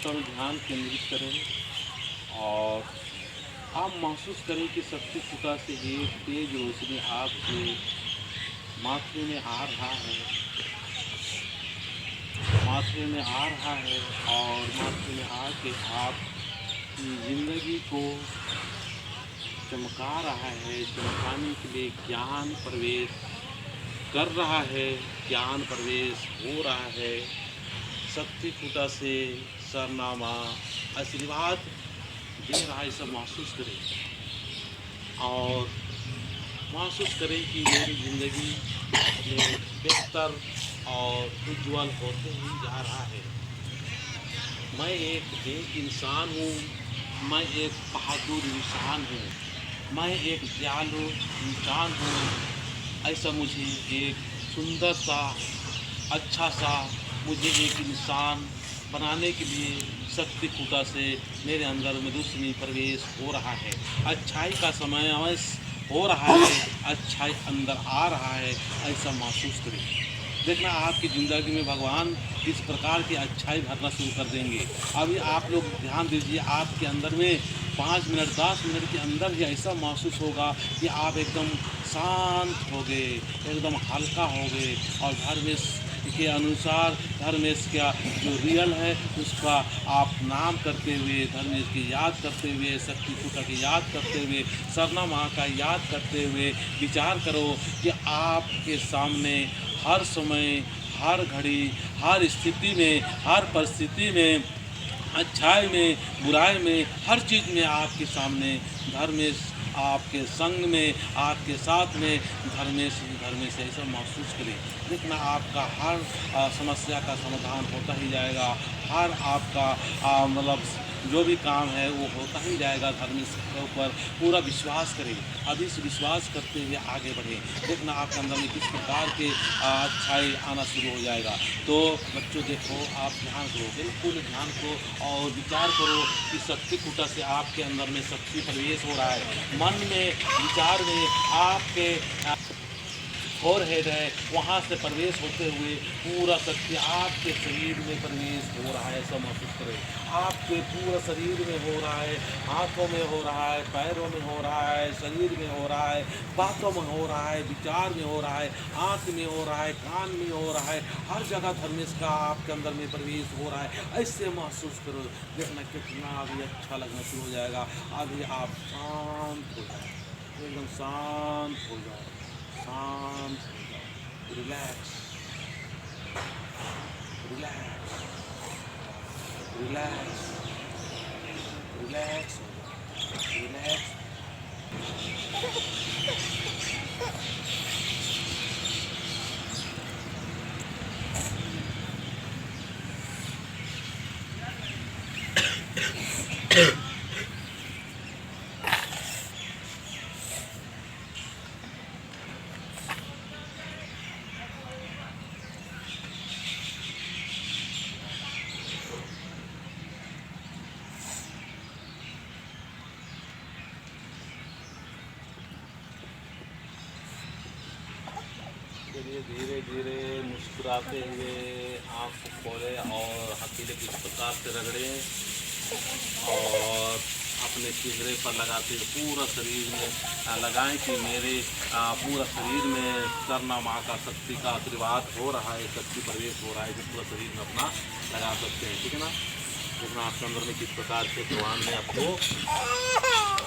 पर ध्यान केंद्रित करें और आप महसूस करें कि शक्ति कुटा से एक तेज रोशनी आपके माथे में आ रहा है, माथे में आ रहा है और माथे में आके आपकी ज़िंदगी को चमका रहा है। चमकाने के लिए ज्ञान प्रवेश कर रहा है, ज्ञान प्रवेश हो रहा है। शक्ति कुटा से सरनामा आशीर्वाद दे रहा है। सब महसूस करें और महसूस करें कि मेरी ज़िंदगी में बेहतर और उज्ज्वल होते ही जा रहा है। मैं एक नेक इंसान हूँ, मैं एक बहादुर इंसान हूँ, मैं एक दयालु इंसान हूँ। ऐसा मुझे एक सुंदर सा अच्छा सा मुझे एक इंसान बनाने के लिए शक्ति कुटा से मेरे अंदर में रोशनी प्रवेश हो रहा है। अच्छाई का समय हो रहा है, अच्छाई अंदर आ रहा है। ऐसा महसूस करें। देखना आपकी ज़िंदगी में भगवान किस प्रकार की अच्छाई भरना शुरू कर देंगे। अभी आप लोग ध्यान दीजिए, आपके अंदर में 5 मिनट 10 मिनट के अंदर ही ऐसा महसूस होगा कि आप एकदम शांत हो गए, एकदम हल्का हो गए और धर्मेश के अनुसार धर्मेश का जो रियल है उसका आप नाम करते हुए, धर्मेश की याद करते हुए, शक्ति कुटा की याद करते हुए, सरना माँ का याद करते हुए विचार करो कि आपके सामने हर समय, हर घड़ी, हर स्थिति में, हर परिस्थिति में, अच्छाई में, बुराई में, हर चीज़ में आपके सामने धर्मेश, आपके संग में, आपके साथ में धर्मेश ऐसा महसूस करें। देखना आपका हर समस्या का समाधान होता ही जाएगा। हर आपका मतलब जो भी काम है वो होता ही जाएगा। धर्मेश के ऊपर पूरा विश्वास करें। अभी से विश्वास करते हुए आगे बढ़ें। देखना आपके अंदर में किस प्रकार के अच्छाई आना शुरू हो जाएगा। तो बच्चों देखो, आप ध्यान करो, बिल्कुल ध्यान करो और विचार करो कि शक्ति कुटा से आपके अंदर में शक्ति प्रवेश हो रहा है। मन में, विचार में आपके और हेड है, वहाँ से प्रवेश होते हुए पूरा शक्ति आपके शरीर में प्रवेश हो रहा है। ऐसा महसूस करें। आपके पूरा शरीर में हो रहा है, हाथों में हो रहा है, पैरों में हो रहा है, शरीर में हो रहा है, बातों में हो रहा है, विचार में हो रहा है, आँख में हो रहा है, कान में हो रहा है, हर जगह धर्मेश का आपके अंदर में प्रवेश हो रहा है। ऐसे महसूस करो। देखना कितना अभी अच्छा लगना शुरू हो जाएगा। अभी आप शांत हो जाए, एकदम शांत हो जाओ, शांत हो जाओ, रिलैक्स, रिलैक्स, रिलैक्स, रिलैक्स हो जाओ, रिलैक्स। चलिए धीरे धीरे मुस्कुराते हुए आँख को खोलें और हथेली किस प्रकार से रगड़ें और अपने चेहरे पर लगाते हुए पूरा शरीर में लगाएं कि मेरे पूरा शरीर में सरना माँ का शक्ति का आशीर्वाद हो रहा है, शक्ति प्रवेश हो रहा है। जो पूरा शरीर में अपना लगा सकते हैं। ठीक है ना। देखना आपके अंदर में किस प्रकार से भगवान ने आपको